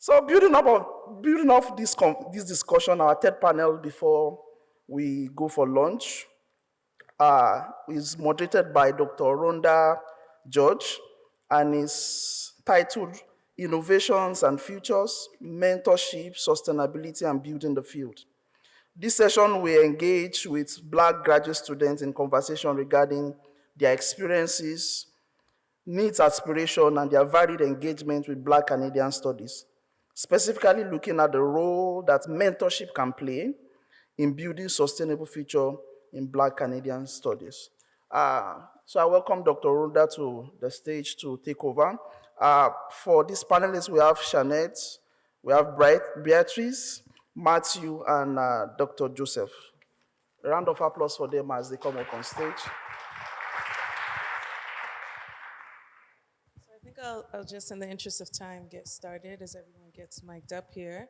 So building off this discussion, our third panel before we go for lunch is moderated by Dr. Rhonda George and is titled Innovations and Futures, Mentorship, Sustainability, and Building the Field. This session will engage with Black graduate students in conversation regarding their experiences, needs, aspiration, and their varied engagement with Black Canadian studies, specifically looking at the role that mentorship can play in building sustainable future in Black Canadian studies. So I welcome Dr. Rhonda to the stage to take over. For these panelists, we have Shaunette, we have Beatrice, Matthew, and Dr. Joseph. A round of applause for them as they come up on stage. I think I'll just, in the interest of time, get started as everyone gets mic'd up here.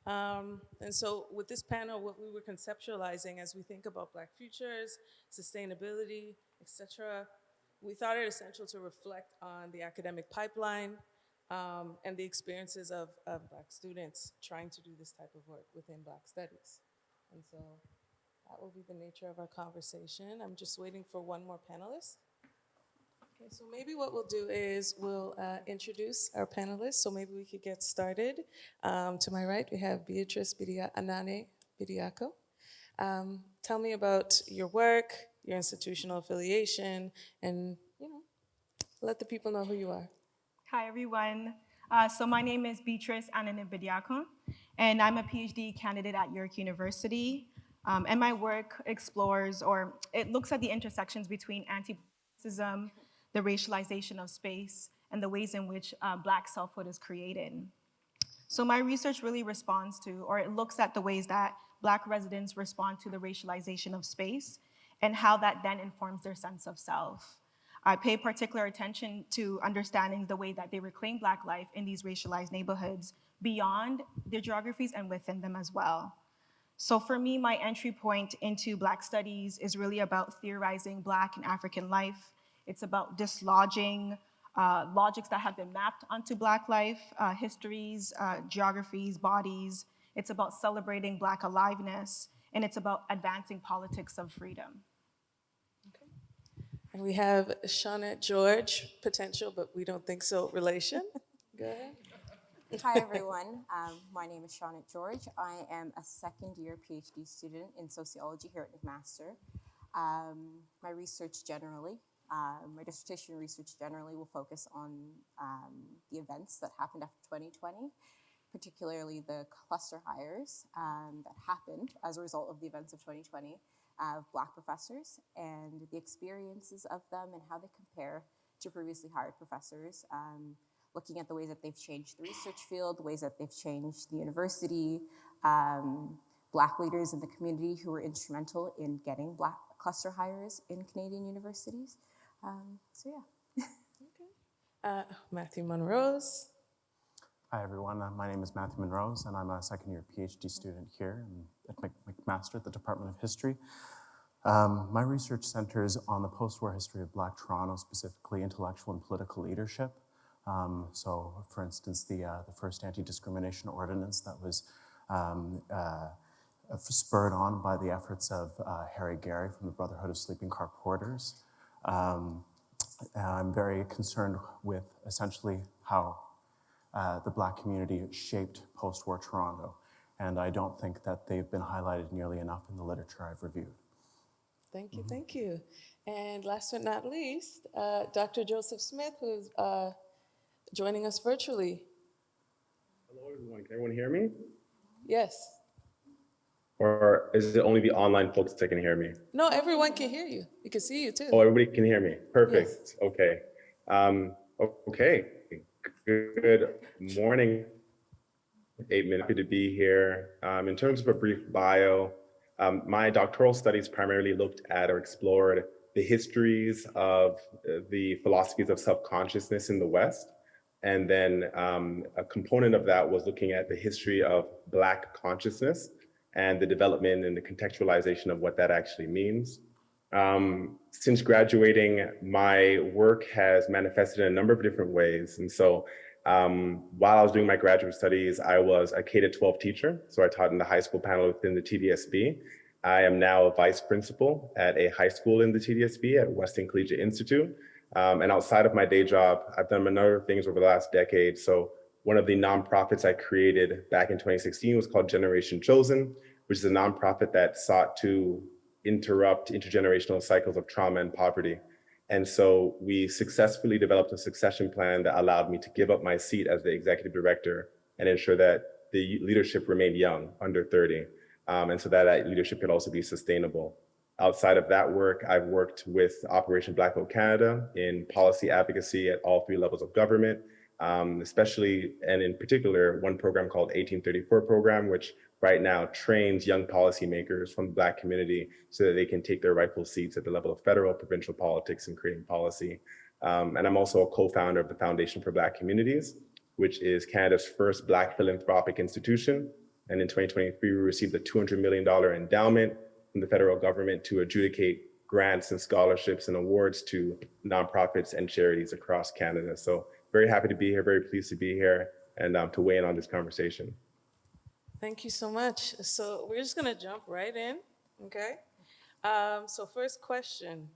And so with this panel, what we were conceptualizing as we think about Black futures, sustainability, etc., we thought it essential to reflect on the academic pipeline and the experiences of Black students trying to do this type of work within Black studies. And so that will be the nature of our conversation. I'm just waiting for one more panelist. Okay, so maybe what we'll do is we'll introduce our panelists. So maybe we could get started. To my right, we have Beatrice Anane-Bediako. Tell me about your work, your institutional affiliation, and let the people know who you are. Hi, everyone. So my name is Beatrice Anane-Bediako, and I'm a PhD candidate at York University. And my work explores, or it looks at the intersections between anti-racism, the racialization of space, and the ways in which Black selfhood is created. So my research really responds to, or it looks at the ways that Black residents respond to the racialization of space and how that then informs their sense of self. I pay particular attention to understanding the way that they reclaim Black life in these racialized neighborhoods beyond their geographies and within them as well. So for me, my entry point into Black studies is really about theorizing Black and African life. It's about dislodging logics that have been mapped onto Black life, histories, geographies, bodies. It's about celebrating Black aliveness, and it's about advancing politics of freedom. Okay. And we have Shaunette George, potential, but we don't think so, relation. Go ahead. Hi, everyone. My name is Shaunette George. I am a second-year PhD student in sociology here at McMaster. My research generally, my dissertation research generally will focus on the events that happened after 2020, particularly the cluster hires that happened as a result of the events of 2020 of Black professors and the experiences of them and how they compare to previously hired professors, looking at the ways that they've changed the research field, the ways that they've changed the university, Black leaders in the community who were instrumental in getting Black cluster hires in Canadian universities. So yeah. Okay. Matthew Monrose. Hi everyone, my name is Matthew Monrose and I'm a second-year PhD student here at McMaster at the Department of History. My research centers on the post-war history of Black Toronto, specifically intellectual and political leadership. So, for instance, the first anti-discrimination ordinance that was spurred on by the efforts of Harry Gary from the Brotherhood of Sleeping Car Porters. I'm very concerned with essentially how the Black community shaped post-war Toronto, and I don't think that they've been highlighted nearly enough in the literature I've reviewed. Thank you, thank you. And last but not least, Dr. Joseph Smith, who's joining us virtually. Hello, everyone. Can everyone hear me? Yes. Or is it only the online folks that can hear me? No, everyone can hear you. We can see you too. Oh, everybody can hear me. Perfect. Yes. Okay. Okay. Good morning. 8 minutes. Happy to be here. In terms of a brief bio, my doctoral studies primarily looked at or explored the histories of the philosophies of self-consciousness in the West. And then a component of that was looking at the history of Black consciousness and the development and the contextualization of what that actually means. Since graduating, my work has manifested in a number of different ways. And so While I was doing my graduate studies, I was a K-12 teacher. So I taught in the high school panel within the TDSB. I am now a vice principal at a high school in the TDSB at Weston Collegiate Institute. And outside of my day job, I've done a number of things over the last decade. So one of the nonprofits I created back in 2016 was called Generation Chosen, which is a nonprofit that sought to interrupt intergenerational cycles of trauma and poverty. And so we successfully developed a succession plan that allowed me to give up my seat as the executive director and ensure that the leadership remained young, under 30, and so that leadership could also be sustainable. Outside of that work, I've worked with Operation Black Vote Canada in policy advocacy at all 3 levels of government, especially and in particular, one program called 1834 program, which right now trains young policymakers from the Black community so that they can take their rightful seats at the level of federal, provincial politics and creating policy. And I'm also a co-founder of the Foundation for Black Communities, which is Canada's first Black philanthropic institution. And in 2023, we received a $200 million endowment from the federal government to adjudicate grants and scholarships and awards to nonprofits and charities across Canada. So very happy to be here, very pleased to be here and to weigh in on this conversation. Thank you so much. So we're just gonna jump right in, okay? So first question,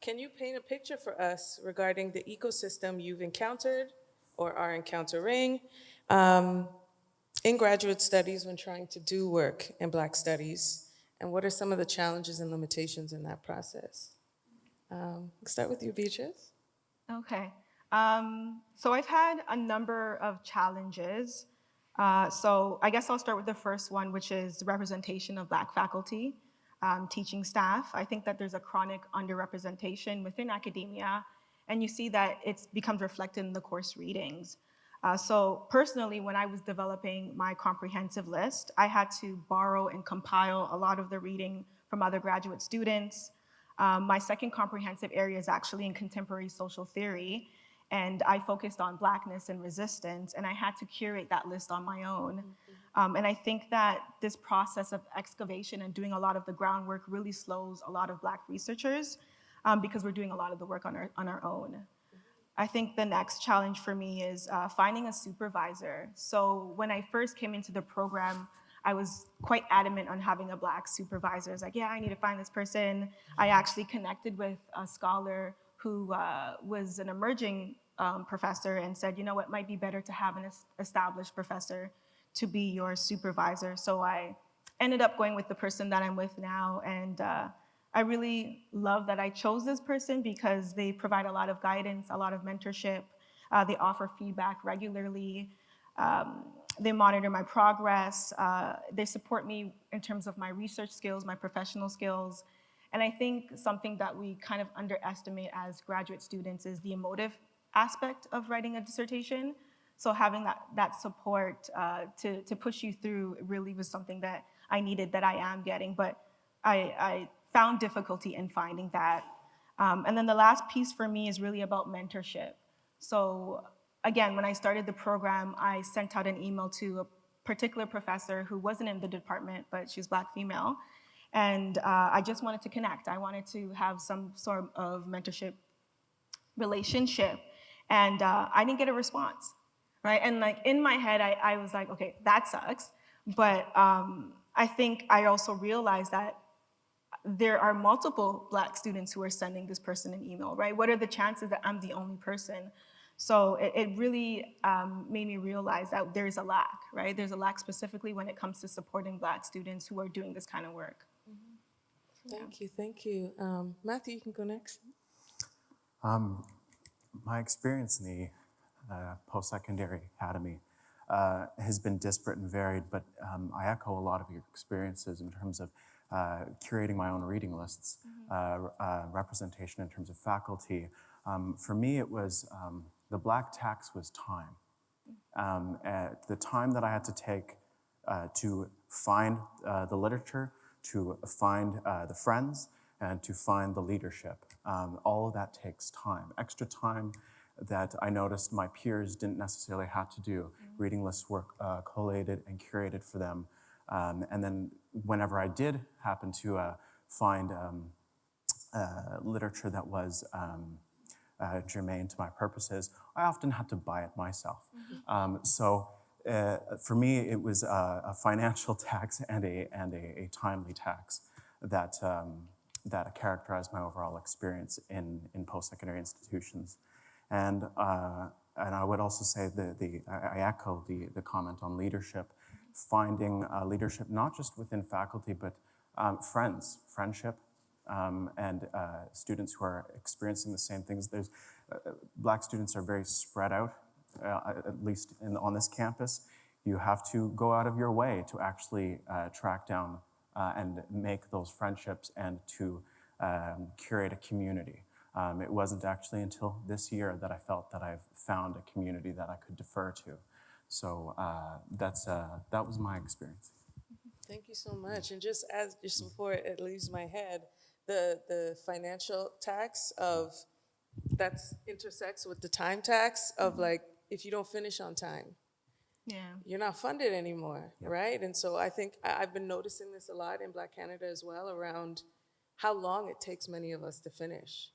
can you paint a picture for us regarding the ecosystem you've encountered or are encountering in graduate studies when trying to do work in Black studies? And what are some of the challenges and limitations in that process? Let's start with you, Beatrice. Okay. So I've had a number of challenges. So I guess I'll start with the first one, which is representation of Black faculty, teaching staff. I think that there's a chronic underrepresentation within academia, and you see that it becomes reflected in the course readings. So personally, when I was developing my comprehensive list, I had to borrow and compile a lot of the reading from other graduate students. My second comprehensive area is actually in contemporary social theory, and I focused on Blackness and resistance, and I had to curate that list on my own. And I think that this process of excavation and doing a lot of the groundwork really slows a lot of Black researchers because we're doing a lot of the work on our own. I think the next challenge for me is finding a supervisor. So when I first came into the program, I was quite adamant on having a Black supervisor. I was like, yeah, I need to find this person. I actually connected with a scholar who was an emerging professor and said, you know, it might be better to have an established professor to be your supervisor. So I ended up going with the person that I'm with now, and I really love that I chose this person because they provide a lot of guidance, a lot of mentorship. They offer feedback regularly. They monitor my progress. They support me in terms of my research skills, my professional skills. And I think something that we kind of underestimate as graduate students is the emotive aspect of writing a dissertation. So having that support to push you through really was something that I needed, that I am getting, but I found difficulty in finding that. And then the last piece for me is really about mentorship. So again, when I started the program, I sent out an email to a particular professor who wasn't in the department, but she was Black female. And I just wanted to connect. I wanted to have some sort of mentorship relationship. And I didn't get a response, right? And like in my head, I was like, okay, that sucks. But I think I also realized that there are multiple Black students who are sending this person an email, right? What are the chances that I'm the only person? So it really made me realize that there's a lack, right? There's a lack specifically when it comes to supporting Black students who are doing this kind of work. Thank you. Matthew, you can go next. My experience in the post-secondary academy has been disparate and varied, but I echo a lot of your experiences in terms of curating my own reading lists, representation in terms of faculty. For me, it was the Black tax was time. The time that I had to take to find the literature, to find the friends, and to find the leadership. All of that takes time, extra time that I noticed my peers didn't necessarily have to do. Reading lists were collated and curated for them. And then whenever I did happen to find literature that was germane to my purposes, I often had to buy it myself. For me, it was a financial tax and a timely tax that characterized my overall experience in post-secondary institutions. And I would also say I echo the comment on leadership, finding leadership not just within faculty, but friendship, and students who are experiencing the same things. Black students are very spread out, at least on this campus. You have to go out of your way to actually track down and make those friendships and to curate a community. It wasn't actually until this year that I felt that I've found a community that I could defer to. So that was my experience. Thank you so much. And just before it leaves my head, the financial tax of that intersects with the time tax of like, if you don't finish on time, you're not funded anymore, right? And so I think I've been noticing this a lot in Black Canada as well, around how long it takes many of us to finish.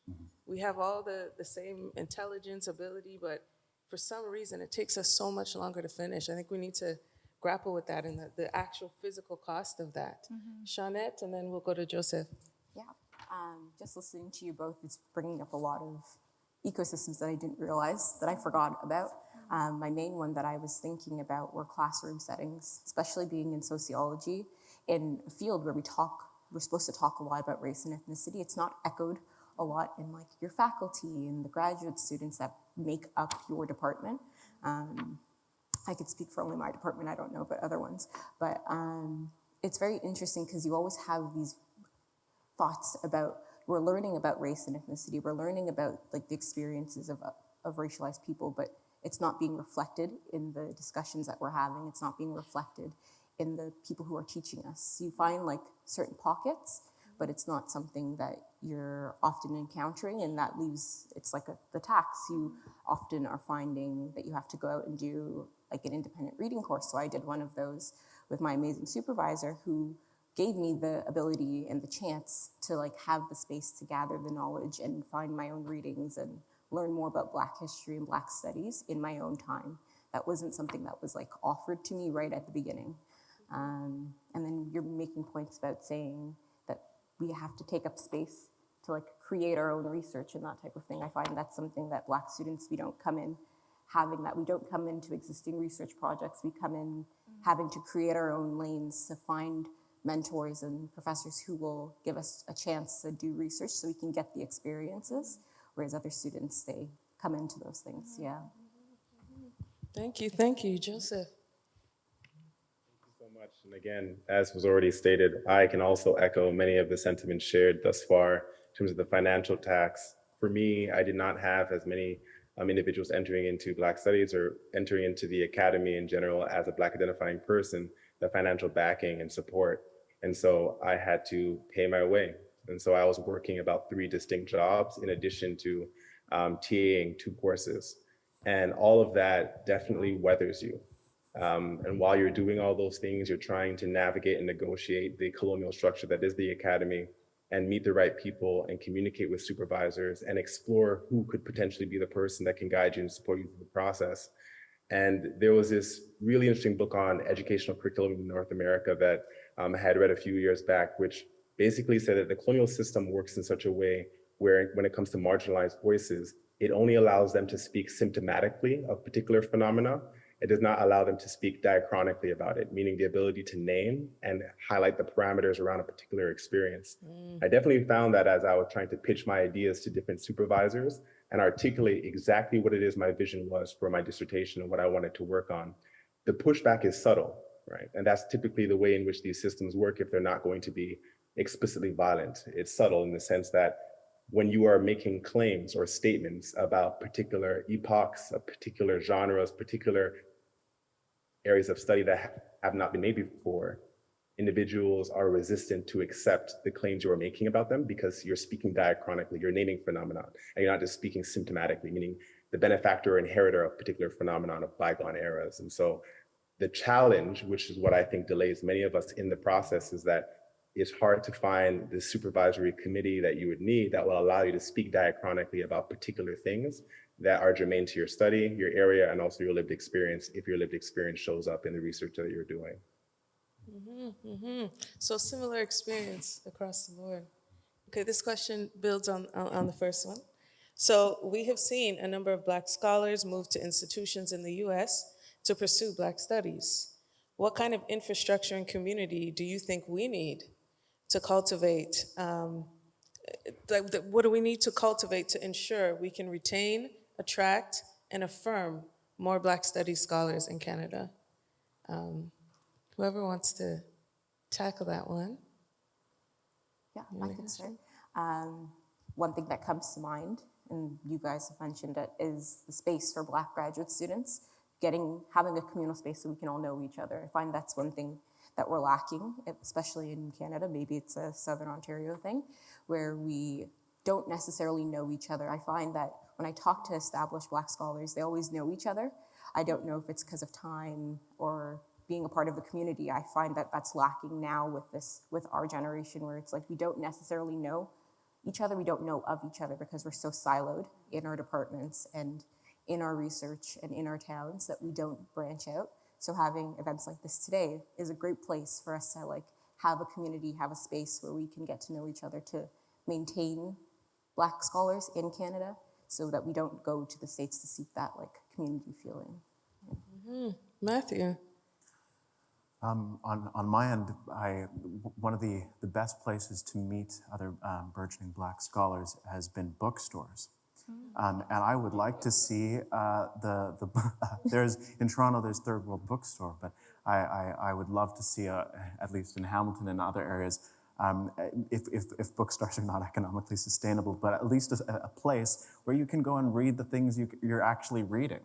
We have all the same intelligence, ability, but for some reason it takes us so much longer to finish. I think we need to grapple with that and the actual physical cost of that. Shaunette, and then we'll go to Joseph. Yeah, just listening to you both is bringing up a lot of ecosystems that I didn't realize that I forgot about. My main one that I was thinking about were classroom settings, especially being in sociology, in a field where we're supposed to talk a lot about race and ethnicity. It's not echoed a lot in like your faculty and the graduate students that make up your department. I could speak for only my department, I don't know about other ones, but it's very interesting because you always have these thoughts about, we're learning about race and ethnicity, we're learning about like the experiences of racialized people, but it's not being reflected in the discussions that we're having. It's not being reflected in the people who are teaching us. You find like certain pockets, but it's not something that you're often encountering, and that leaves, it's like the tax. You often are finding that you have to go out and do like an independent reading course. So I did one of those with my amazing supervisor who gave me the ability and the chance to like have the space to gather the knowledge and find my own readings and learn more about Black history and Black studies in my own time. That wasn't something that was like offered to me right at the beginning. And then you're making points about saying that we have to take up space to like create our own research and that type of thing. I find that's something that Black students, we don't come in having that. We don't come into existing research projects. We come in having to create our own lanes to find mentors and professors who will give us a chance to do research so we can get the experiences, whereas other students, they come into those things, yeah. Thank you, Joseph. So much. And again, as was already stated, I can also echo many of the sentiments shared thus far in terms of the financial tax. For me, I did not have as many individuals entering into Black studies or entering into the academy in general as a Black identifying person, the financial backing and support. And so I had to pay my way. And so I was working about 3 distinct jobs in addition to TAing 2 courses. And all of that definitely weathers you. And while you're doing all those things, you're trying to navigate and negotiate the colonial structure that is the academy and meet the right people and communicate with supervisors and explore who could potentially be the person that can guide you and support you through the process. And there was this really interesting book on educational curriculum in North America that I had read a few years back, which basically said that the colonial system works in such a way where when it comes to marginalized voices, it only allows them to speak symptomatically of particular phenomena. It does not allow them to speak diachronically about it, meaning the ability to name and highlight the parameters around a particular experience. I definitely found that as I was trying to pitch my ideas to different supervisors and articulate exactly what it is my vision was for my dissertation and what I wanted to work on. The pushback is subtle, right? And that's typically the way in which these systems work if they're not going to be explicitly violent. It's subtle in the sense that when you are making claims or statements about particular epochs, of particular genres, particular areas of study that have not been made before, individuals are resistant to accept the claims you are making about them because you're speaking diachronically, you're naming phenomenon, and you're not just speaking symptomatically, meaning the benefactor or inheritor of particular phenomenon of bygone eras. And so the challenge, which is what I think delays many of us in the process, is that it's hard to find the supervisory committee that you would need that will allow you to speak diachronically about particular things that are germane to your study, your area, and also your lived experience, if your lived experience shows up in the research that you're doing. So similar experience across the board. Okay, this question builds on the first one. So we have seen a number of Black scholars move to institutions in the US to pursue Black studies. What kind of infrastructure and community do you think we need to cultivate? What do we need to cultivate to ensure we can retain, attract, and affirm more Black studies scholars in Canada? Whoever wants to tackle that one. Yeah, I can start. One thing that comes to mind, and you guys have mentioned it, is the space for Black graduate students, having a communal space so we can all know each other. I find that's one thing that we're lacking, especially in Canada. Maybe it's a Southern Ontario thing, where we don't necessarily know each other. I find that when I talk to established Black scholars, they always know each other. I don't know if it's because of time or being a part of the community. I find that that's lacking now with our generation, where it's like we don't necessarily know each other, we don't know of each other because we're so siloed in our departments and in our research and in our towns that we don't branch out. So having events like this today is a great place for us to have a community, have a space where we can get to know each other, to maintain Black scholars in Canada, so that we don't go to the States to seek that community feeling. Matthew. On my end, one of the best places to meet other burgeoning Black scholars has been bookstores. And I would like to see there's in Toronto, there's Third World Bookstore, but I would love to see, at least in Hamilton and other areas, if bookstores are not economically sustainable, but at least a place where you can go and read the things you're actually reading.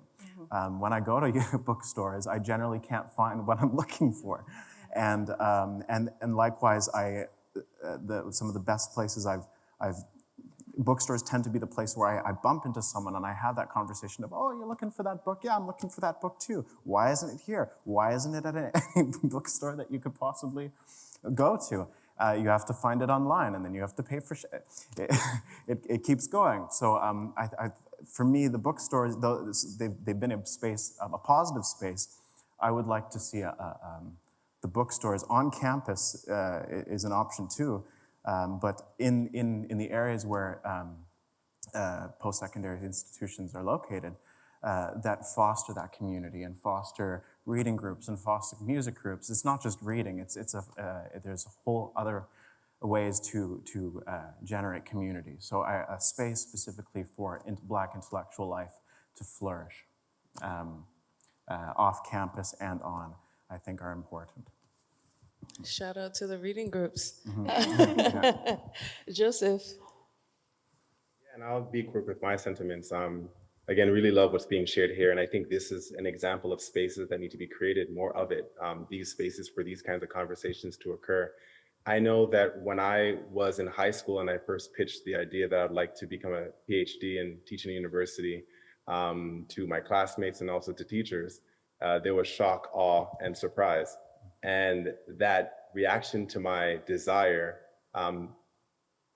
When I go to bookstores, I generally can't find what I'm looking for, and likewise, some of the best places bookstores tend to be the place where I bump into someone and I have that conversation of, oh, you're looking for that book? Yeah, I'm looking for that book too. Why isn't it here? Why isn't it at any bookstore that you could possibly go to? You have to find it online, and then you have to pay for it keeps going. So for me, the bookstores, they've been a space, a positive space. I would like to see the bookstores on campus is an option too, but in the areas where post-secondary institutions are located, that foster that community and foster reading groups and foster music groups. It's not just reading, there's a whole other ways to generate community. So a space specifically for Black intellectual life to flourish off campus and on, I think are important. Shout out to the reading groups. Yeah. Joseph. Yeah, and I'll be quick with my sentiments. Again, really love what's being shared here. And I think this is an example of spaces that need to be created, more of it, these spaces for these kinds of conversations to occur. I know that when I was in high school and I first pitched the idea that I'd like to become a PhD and teach in a university to my classmates and also to teachers, there was shock, awe, and surprise. And that reaction to my desire,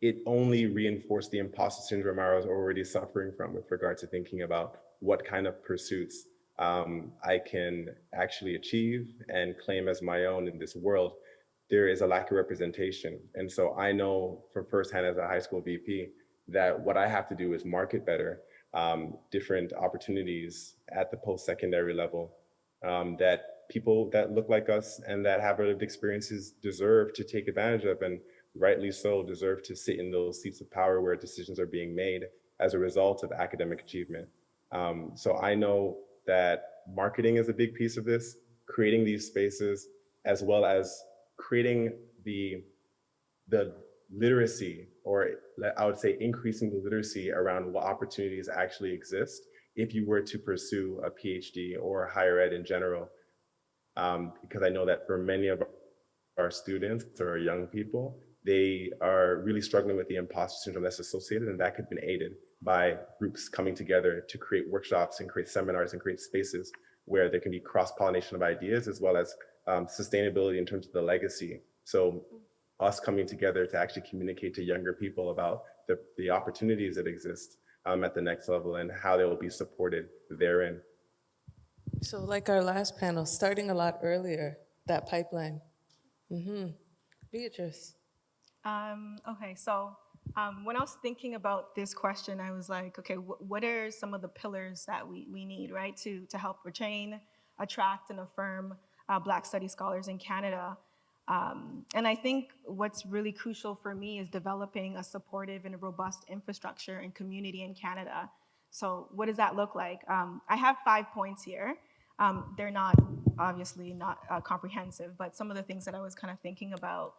it only reinforced the imposter syndrome I was already suffering from with regard to thinking about what kind of pursuits I can actually achieve and claim as my own in this world. There is a lack of representation. And so I know from firsthand as a high school VP that what I have to do is market better different opportunities at the post-secondary level that people that look like us and that have lived experiences deserve to take advantage of, and rightly so deserve to sit in those seats of power where decisions are being made as a result of academic achievement. So I know that marketing is a big piece of this, creating these spaces, as well as creating the literacy, or I would say increasing the literacy around what opportunities actually exist if you were to pursue a PhD or higher ed in general. Because I know that for many of our students or young people, they are really struggling with the imposter syndrome that's associated, and that could have been aided by groups coming together to create workshops and create seminars and create spaces where there can be cross-pollination of ideas, as well as sustainability in terms of the legacy. So us coming together to actually communicate to younger people about the opportunities that exist at the next level and how they will be supported therein. So like our last panel, starting a lot earlier, that pipeline. Beatrice. Okay, so when I was thinking about this question, I was like, okay, what are some of the pillars that we need, right, to help retain, attract, and affirm Black Studies scholars in Canada? And I think what's really crucial for me is developing a supportive and a robust infrastructure and community in Canada. So what does that look like? I have 5 points here. They're not, obviously not comprehensive, but some of the things that I was kind of thinking about.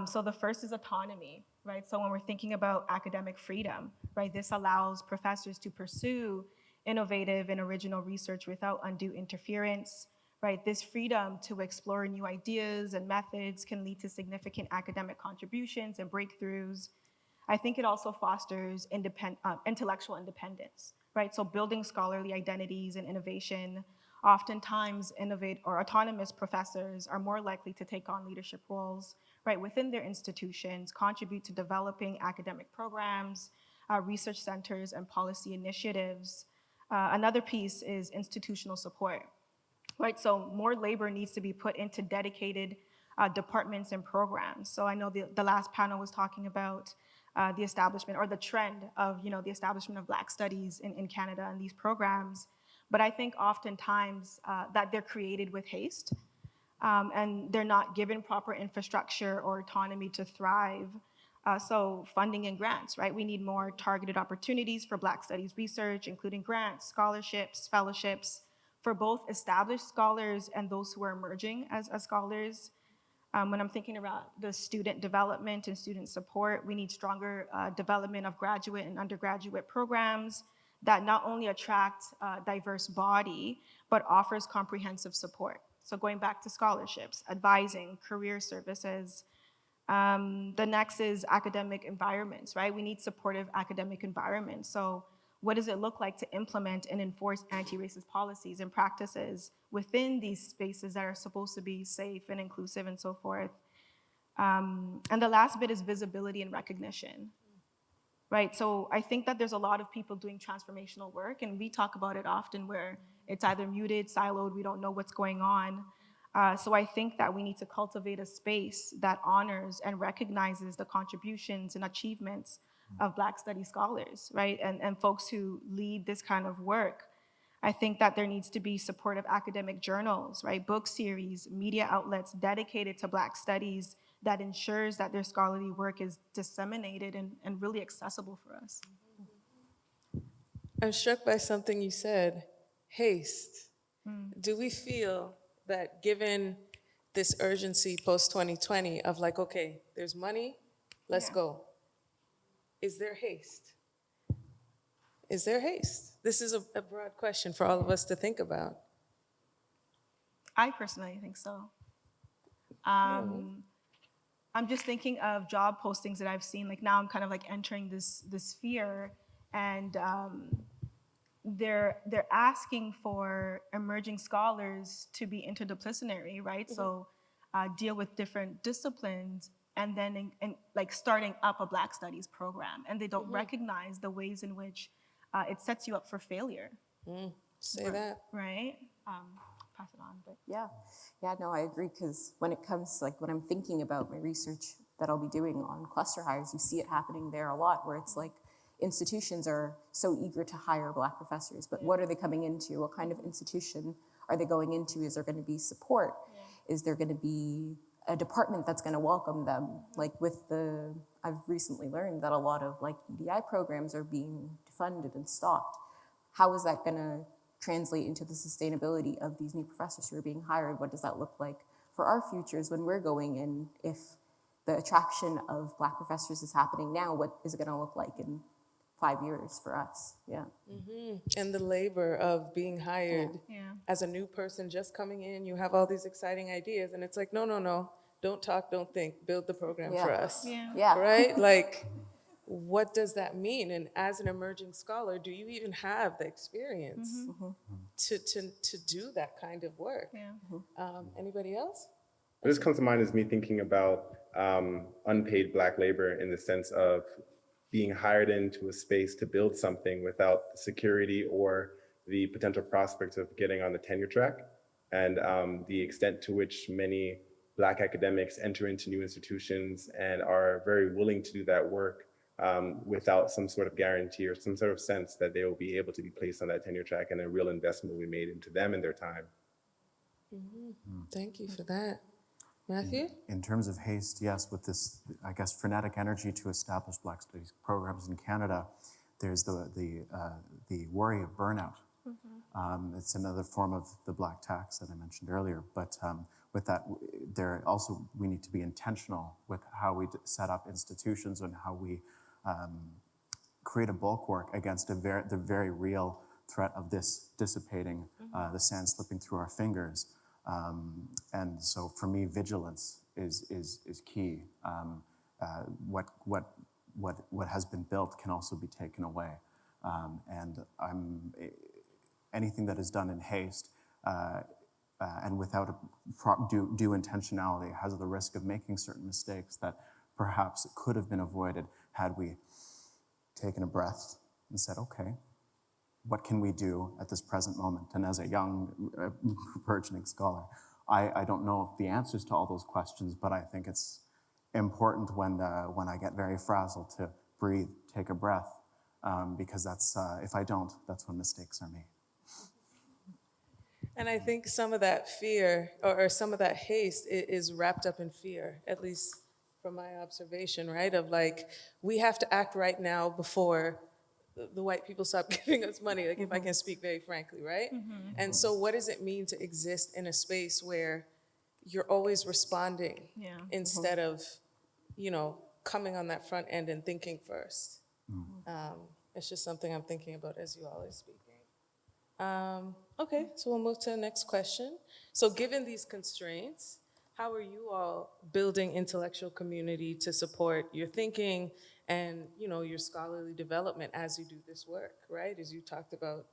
So the first is autonomy, right? So when we're thinking about academic freedom, right, this allows professors to pursue innovative and original research without undue interference, right? This freedom to explore new ideas and methods can lead to significant academic contributions and breakthroughs. I think it also fosters intellectual independence, right? So building scholarly identities and innovation. Oftentimes, autonomous professors are more likely to take on leadership roles, right, within their institutions, contribute to developing academic programs, research centers, and policy initiatives. Another piece is institutional support, right? So more labor needs to be put into dedicated departments and programs. So I know the last panel was talking about the establishment or the trend of, the establishment of Black studies in Canada and these programs. But I think oftentimes that they're created with haste and they're not given proper infrastructure or autonomy to thrive. So funding and grants, right? We need more targeted opportunities for Black studies research, including grants, scholarships, fellowships for both established scholars and those who are emerging as scholars. When I'm thinking about the student development and student support, we need stronger development of graduate and undergraduate programs that not only attract a diverse body, but offers comprehensive support. So going back to scholarships, advising, career services. The next is academic environments, right? We need supportive academic environments. So what does it look like to implement and enforce anti-racist policies and practices within these spaces that are supposed to be safe and inclusive and so forth? And the last bit is visibility and recognition, right? So I think that there's a lot of people doing transformational work, and we talk about it often where it's either muted, siloed, we don't know what's going on. So I think that we need to cultivate a space that honors and recognizes the contributions and achievements of Black studies scholars, right? And folks who lead this kind of work. I think that there needs to be supportive academic journals, right? Book series, media outlets dedicated to Black studies that ensures that their scholarly work is disseminated and really accessible for us. I'm struck by something you said, haste. Do we feel that given this urgency post-2020 of like, okay, there's money, let's go. Is there haste? Is there haste? This is a broad question for all of us to think about. I personally think so. I'm just thinking of job postings that I've seen. Like now I'm kind of like entering this sphere, and they're asking for emerging scholars to be interdisciplinary, right? So deal with different disciplines, and then like starting up a Black studies program, and they don't recognize the ways in which it sets you up for failure. Say that. Right? Pass it on. But Yeah, no, I agree, because when it comes, like when I'm thinking about my research that I'll be doing on cluster hires, you see it happening there a lot, where it's like institutions are so eager to hire Black professors, but what are they coming into? What kind of institution are they going into? Is there going to be support? Is there going to be a department that's going to welcome them? Like I've recently learned that a lot of like EDI programs are being defunded and stopped. How is that going to translate into the sustainability of these new professors who are being hired? What does that look like for our futures when we're going in? If the attraction of Black professors is happening now, what is it going to look like in 5 years for us? And the labor of being hired as a new person just coming in, you have all these exciting ideas, and it's like, no, don't talk, don't think, build the program for us. Right? Like, what does that mean? And as an emerging scholar, do you even have the experience to do that kind of work? Anybody else? What just comes to mind is me thinking about unpaid Black labor in the sense of being hired into a space to build something without the security or the potential prospect of getting on the tenure track, and the extent to which many Black academics enter into new institutions and are very willing to do that work without some sort of guarantee or some sort of sense that they will be able to be placed on that tenure track, and a real investment will be made into them and their time. Thank you for that. Matthew? In terms of haste, yes, with this, I guess, frenetic energy to establish Black Studies programs in Canada, there's the worry of burnout. It's another form of the Black tax that I mentioned earlier, but with that, we need to be intentional with how we set up institutions and how we create a bulwark against the very real threat of this dissipating, the sand slipping through our fingers. And so for me, vigilance is key. What has been built can also be taken away. And anything that is done in haste and without due intentionality has the risk of making certain mistakes that perhaps could have been avoided had we taken a breath and said, okay, what can we do at this present moment? And as a young burgeoning scholar, I don't know the answers to all those questions, but I think it's important when I get very frazzled to breathe, take a breath, because that's if I don't, that's when mistakes are made. And I think some of that fear or some of that haste is wrapped up in fear, at least from my observation, right? Of like, we have to act right now before the white people stop giving us money, like if I can speak very frankly, right? And so what does it mean to exist in a space where you're always responding instead of, coming on that front end and thinking first? It's just something I'm thinking about as you all are speaking. Okay, so we'll move to the next question. So given these constraints, how are you all building intellectual community to support your thinking and, your scholarly development as you do this work, right? As you talked about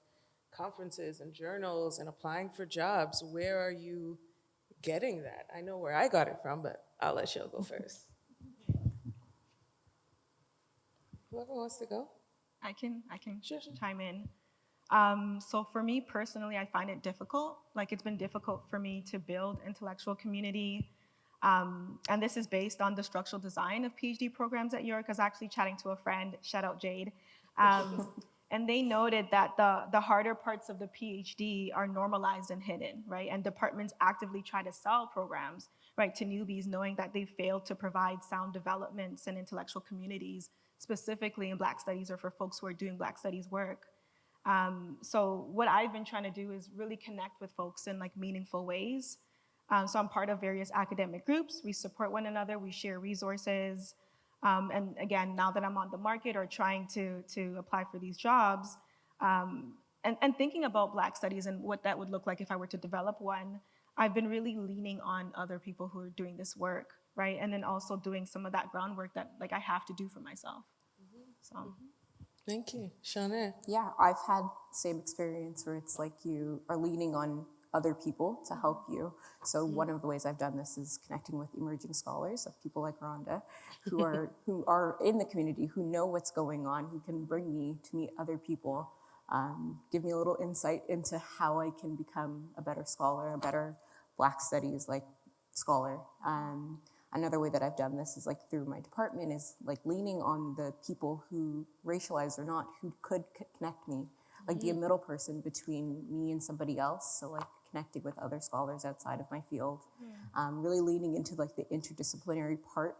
conferences and journals and applying for jobs, where are you getting that? I know where I got it from, but I'll let Shil go first. Whoever wants to go. I can Sure. chime in. So for me personally, I find it difficult. Like it's been difficult for me to build intellectual community. And this is based on the structural design of PhD programs at York. I was actually chatting to a friend, shout out Jade. And they noted that the harder parts of the PhD are normalized and hidden, right? And departments actively try to sell programs, right, to newbies, knowing that they failed to provide sound developments and intellectual communities, specifically in Black studies or for folks who are doing Black studies work. So what I've been trying to do is really connect with folks in like meaningful ways. So I'm part of various academic groups. We support one another, we share resources. And again, now that I'm on the market or trying to apply for these jobs, and thinking about Black studies and what that would look like if I were to develop one, I've been really leaning on other people who are doing this work, right? And then also doing some of that groundwork that like I have to do for myself. So. Thank you. Shaunette? Yeah, I've had the same experience where it's like you are leaning on other people to help you. So one of the ways I've done this is connecting with emerging scholars, of people like Rhonda, who are in the community, who know what's going on, who can bring me to meet other people, give me a little insight into how I can become a better scholar, a better Black studies like scholar. Another way that I've done this is like through my department is like leaning on the people who, racialized or not, who could connect me, like be a middle person between me and somebody else. So like connecting with other scholars outside of my field, really leaning into like the interdisciplinary part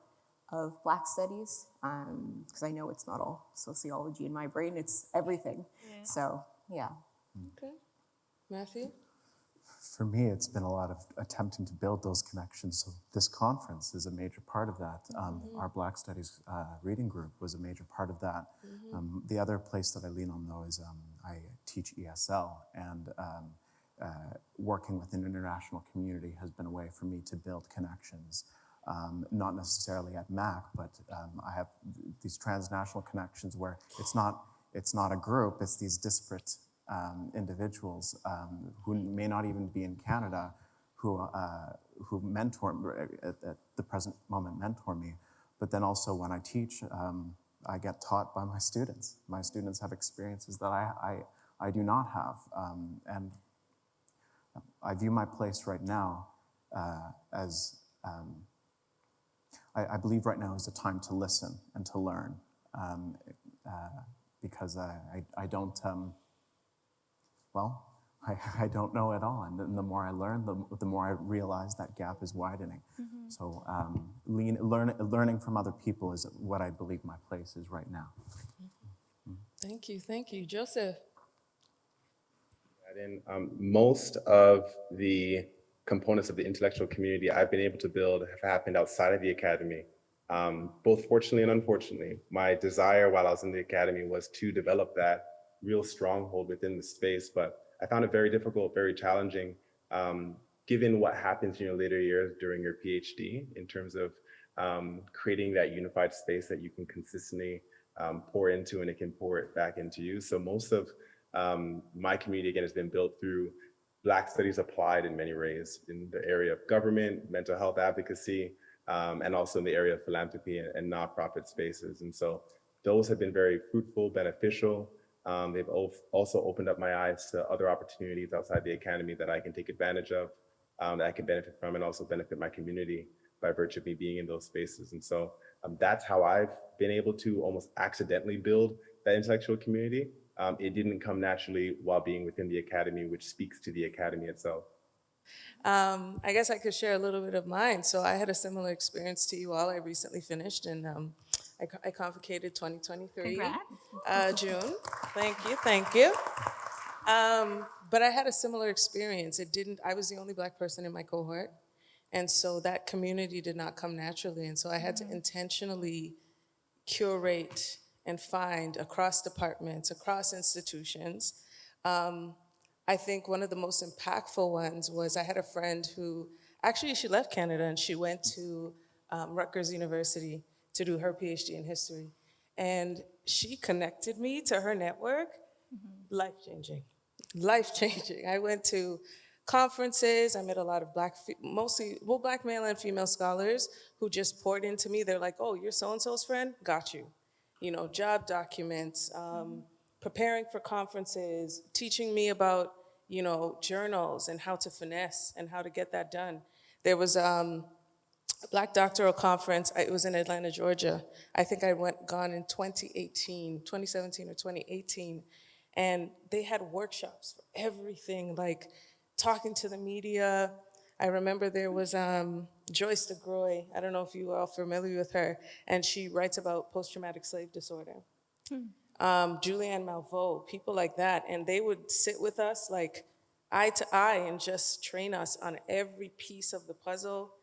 of Black studies, because I know it's not all sociology in my brain, it's everything. Yeah. So yeah. Okay. Matthew? For me, it's been a lot of attempting to build those connections. So this conference is a major part of that. Our Black Studies reading group was a major part of that. The other place that I lean on, though, is I teach ESL, and working with an international community has been a way for me to build connections. Not necessarily at MAC, but I have these transnational connections where it's not a group, it's these disparate who may not even be in Canada, who who mentor at the present moment mentor me, but then also when I teach, I get taught by my students. My students have experiences that I do not have, and I view my place right now as I believe right now is a time to listen and to learn, because I don't, well, I don't know it all. And the more I learn, the more I realize that gap is widening. So learning from other people is what I believe my place is right now. Thank you. Joseph? In most of the components of the intellectual community I've been able to build have happened outside of the academy, both fortunately and unfortunately. My desire while I was in the academy was to develop that real stronghold within the space, but I found it very difficult, very challenging, given what happens in your later years during your PhD in terms of creating that unified space that you can consistently pour into and it can pour it back into you. So most of my community, again, has been built through Black studies applied in many ways in the area of government, mental health advocacy, and also in the area of philanthropy and nonprofit spaces. And so those have been very fruitful, beneficial. They've also opened up my eyes to other opportunities outside the academy that I can take advantage of, that I can benefit from, and also benefit my community by virtue of me being in those spaces. And so that's how I've been able to almost accidentally build that intellectual community. It didn't come naturally while being within the academy, which speaks to the academy itself. I guess I could share a little bit of mine. So I had a similar experience to you all. I recently finished, and I convocated 2023. Congrats. June. Thank you. But I had a similar experience. I was the only Black person in my cohort, and so that community did not come naturally. And so I had to intentionally curate and find across departments, across institutions. I think one of the most impactful ones was I had a friend who, actually she left Canada and she went to Rutgers University to do her PhD in history. And she connected me to her network, life-changing. I went to conferences, I met a lot of Black male and female scholars who just poured into me. They're like, oh, you're so-and-so's friend? Got you. You know, job documents, preparing for conferences, teaching me about, you know, journals and how to finesse and how to get that done. There was a Black doctoral conference, it was in Atlanta, Georgia. I think I gone in 2017 or 2018. And they had workshops for everything, like talking to the media. I remember there was Joyce DeGroy. I don't know if you are all familiar with her, and she writes about post-traumatic slave disorder. Julianne Malveaux, people like that, and they would sit with us like eye to eye and just train us on every piece of the puzzle.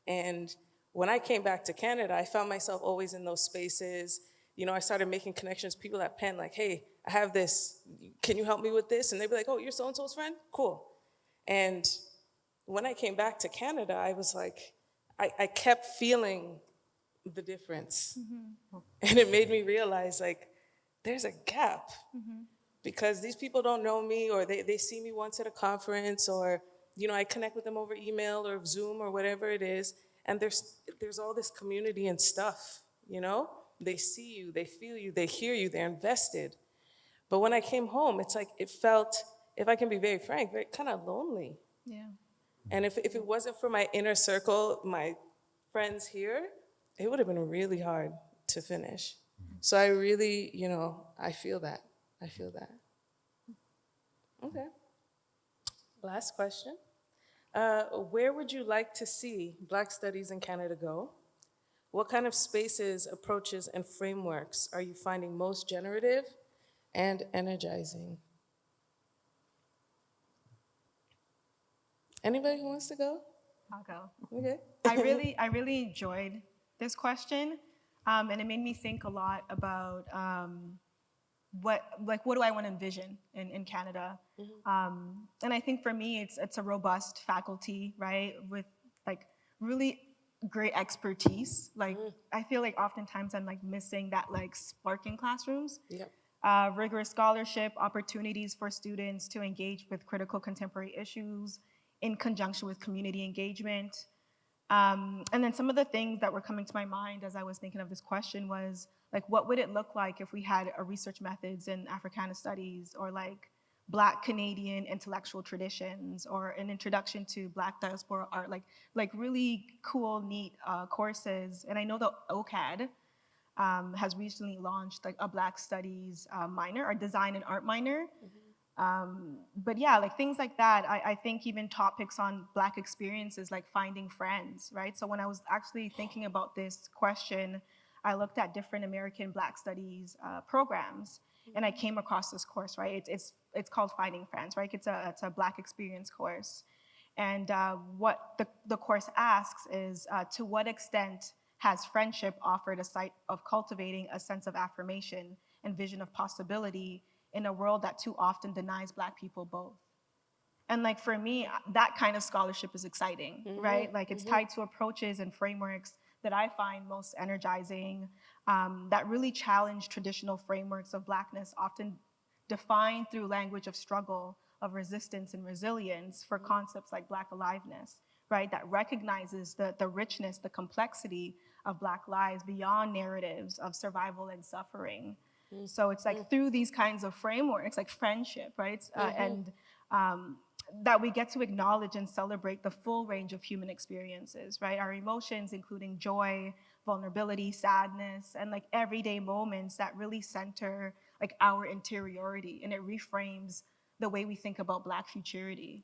And when I came back to Canada, I found myself always in those spaces. You know, I started making connections, people at Penn, like, hey, I have this, can you help me with this? And they'd be like, oh, you're so-and-so's friend? Cool. And when I came back to Canada, I was like, I kept feeling the difference. And it made me realize, like, there's a gap. Because these people don't know me, or they see me once at a conference, or, you know, I connect with them over email or Zoom or whatever it is, and there's all this community and stuff, you know? They see you, they feel you, they hear you, they're invested. But when I came home, it's like, it felt, if I can be very frank, very kind of lonely. Yeah. And if it wasn't for my inner circle, my friends here, it would have been really hard to finish. So I really, you know, I feel that. Okay. Last question. Where would you like to see Black Studies in Canada go? What kind of spaces, approaches, and frameworks are you finding most generative and energizing? Anybody who wants to go? I'll go. Okay. I really enjoyed this question, and it made me think a lot about what do I want to envision in Canada, and I think for me it's a robust faculty, right, with like really great expertise. Like I feel like oftentimes I'm like missing that like spark in classrooms. Yep. Rigorous scholarship, opportunities for students to engage with critical contemporary issues, in conjunction with community engagement. And then some of the things that were coming to my mind as I was thinking of this question was, like, what would it look like if we had a research methods in Africana studies, or like Black Canadian intellectual traditions, or an introduction to Black diaspora art, like really cool, neat courses. And I know the OCAD has recently launched like a Black Studies minor, or design and art minor. But yeah, like things like that. I think even topics on Black experiences, like finding friends, right? So when I was actually thinking about this question, I looked at different American Black Studies programs, and I came across this course, right? It's called Finding Friends, right? It's a Black experience course. And what the course asks is, to what extent has friendship offered a site of cultivating a sense of affirmation and vision of possibility in a world that too often denies Black people both? And like for me, that kind of scholarship is exciting, right? Like it's tied to approaches and frameworks that I find most energizing, that really challenge traditional frameworks of Blackness, often defined through language of struggle, of resistance and resilience, for concepts like Black aliveness, right? That recognizes the richness, the complexity of Black lives beyond narratives of survival and suffering. So it's like through these kinds of frameworks, like friendship, right? And that we get to acknowledge and celebrate the full range of human experiences, right? Our emotions, including joy, vulnerability, sadness, and like everyday moments that really center like our interiority, and it reframes the way we think about Black futurity.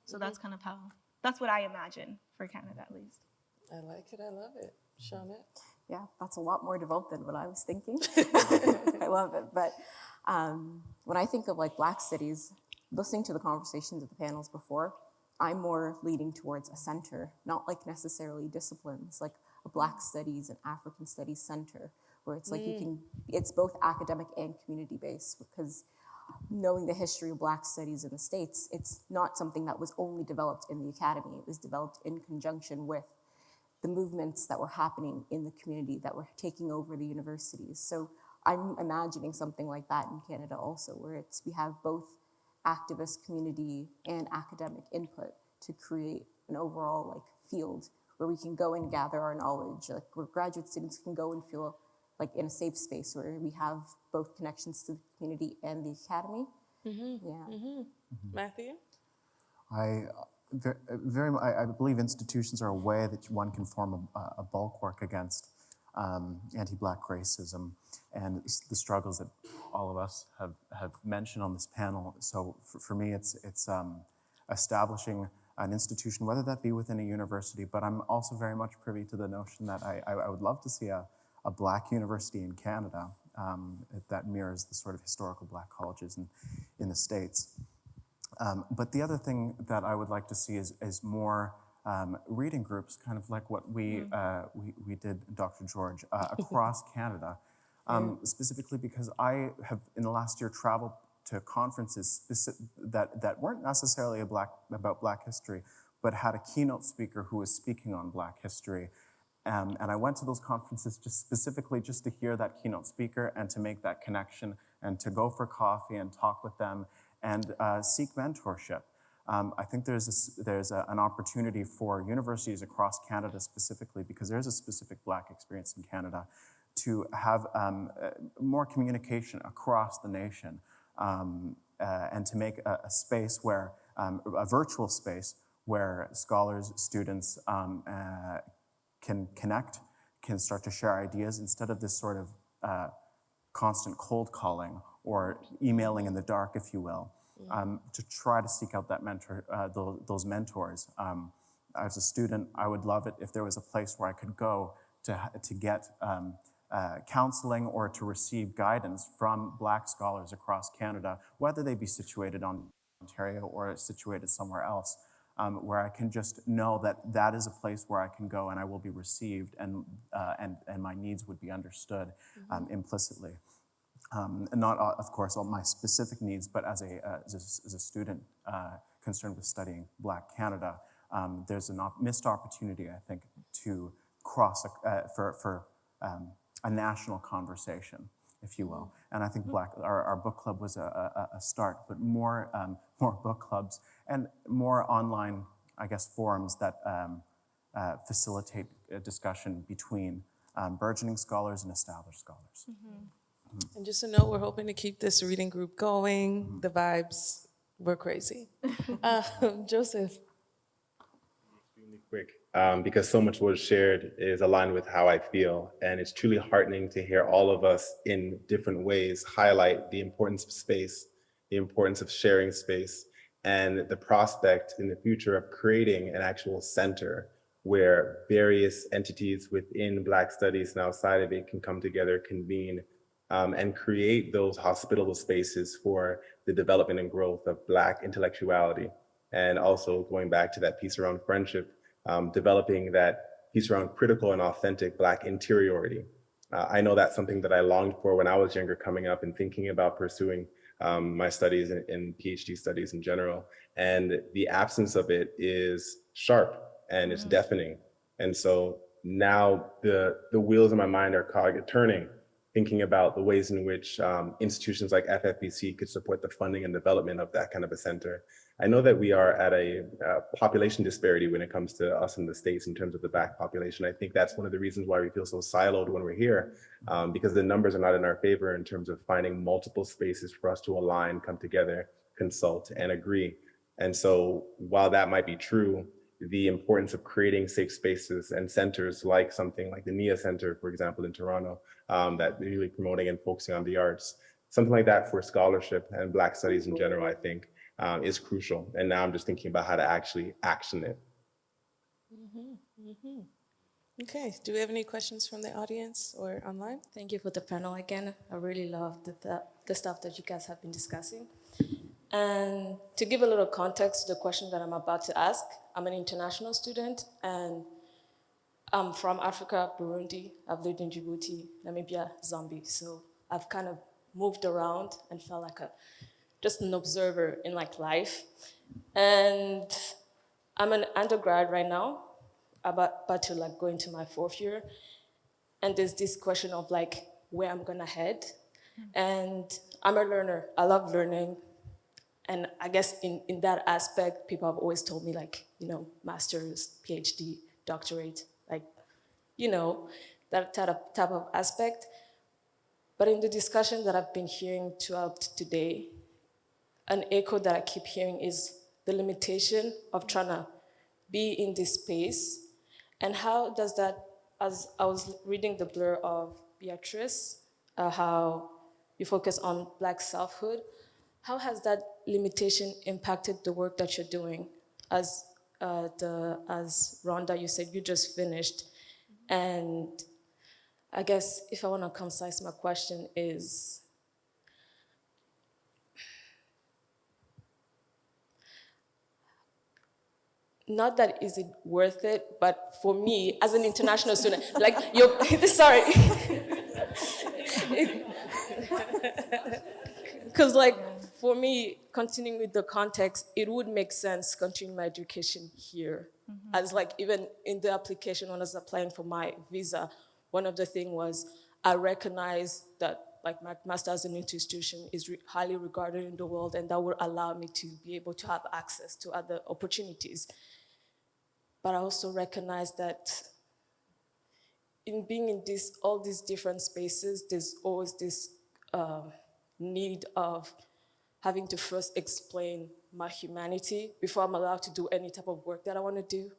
So that's kind of that's what I imagine for Canada, at least. I like it. I love it. Shaunette? Yeah, that's a lot more developed than what I was thinking. I love it. But when I think of like Black studies, listening to the conversations of the panels before, I'm more leading towards a center, not like necessarily disciplines, like a Black studies and African studies center, where it's like it's both academic and community based, because knowing the history of Black studies in the States, it's not something that was only developed in the academy. It was developed in conjunction with the movements that were happening in the community that were taking over the universities. So I'm imagining something like that in Canada also, where we have both activist community and academic input to create an overall like field where we can go and gather our knowledge, like where graduate students can go and feel like in a safe space where we have both connections to the community and the academy. Matthew? I believe institutions are a way that one can form a bulwark against anti-Black racism and the struggles that all of us have mentioned on this panel. So for me, it's establishing an institution, whether that be within a university, but I'm also very much privy to the notion that I would love to see a Black university in Canada that mirrors the sort of historical Black colleges in the States. But the other thing that I would like to see is more reading groups, kind of like what we did, Dr. George, across Canada, specifically because I have, in the last year, traveled to conferences that weren't necessarily about Black history, but had a keynote speaker who was speaking on Black history. And I went to those conferences specifically just to hear that keynote speaker and to make that connection and to go for coffee and talk with them and seek mentorship. I think there's an opportunity for universities across Canada specifically, because there's a specific Black experience in Canada, to have more communication across the nation and to make a space where, a virtual space where scholars, students can connect, can start to share ideas instead of this sort of constant cold calling or emailing in the dark, if you will, to try to seek out that those mentors. As a student, I would love it if there was a place where I could go to get counseling or to receive guidance from Black scholars across Canada, whether they be situated on Ontario or situated somewhere else, where I can just know that is a place where I can go and I will be received and my needs would be understood implicitly. And not, of course, all my specific needs, but as a student concerned with studying Black Canada, there's a missed opportunity, I think, to cross for a national conversation. if you will. And I think our book club was a start, but more book clubs and more online, I guess, forums that facilitate a discussion between burgeoning scholars and established scholars. And just a note, we're hoping to keep this reading group going. The vibes were crazy. Joseph. Extremely quick, because so much what was shared is aligned with how I feel. And it's truly heartening to hear all of us in different ways highlight the importance of space, the importance of sharing space, and the prospect in the future of creating an actual center where various entities within Black studies and outside of it can come together, convene, and create those hospitable spaces for the development and growth of Black intellectuality. And also going back to that piece around friendship, developing that piece around critical and authentic Black interiority. I know that's something that I longed for when I was younger, coming up and thinking about pursuing my studies in PhD studies in general. And the absence of it is sharp and it's deafening. And so now the wheels in my mind are turning, thinking about the ways in which institutions like FFBC could support the funding and development of that kind of a center. I know that we are at a population disparity when it comes to us in the States in terms of the Black population. I think that's one of the reasons why we feel so siloed when we're here, because the numbers are not in our favor in terms of finding multiple spaces for us to align, come together, consult, and agree. And so while that might be true, the importance of creating safe spaces and centers like something like the NIA Center, for example, in Toronto, that really promoting and focusing on the arts, something like that for scholarship and Black studies in general, I think is crucial. And now I'm just thinking about how to actually action it. Okay, do we have any questions from the audience or online? Thank you for the panel again. I really love the stuff that you guys have been discussing. And to give a little context to the question that I'm about to ask, I'm an international student and I'm from Africa, Burundi. I've lived in Djibouti, Namibia, Zambia. So I've kind of moved around and felt like just an observer in life. And I'm an undergrad right now, about to go into my 4th year. And there's this question of where I'm gonna head. And I'm a learner, I love learning. And I guess in that aspect, people have always told me master's, PhD, doctorate, that type of aspect. But in the discussion that I've been hearing throughout today, an echo that I keep hearing is the limitation of trying to be in this space. And how does that, as I was reading the blur of Beatrice, how you focus on Black selfhood, how has that limitation impacted the work that you're doing? As Rhonda, you said you just finished. And I guess if I want to concise my question is, not that is it worth it, but for me, as an international student, sorry. Because for me, continuing with the context, it would make sense continuing my education here. As even in the application when I was applying for my visa, one of the things was I recognize that McMaster as an institution is highly regarded in the world, and that would allow me to be able to have access to other opportunities. But I also recognize that in being in all these different spaces, there's always this need of having to first explain my humanity before I'm allowed to do any type of work that I want to do.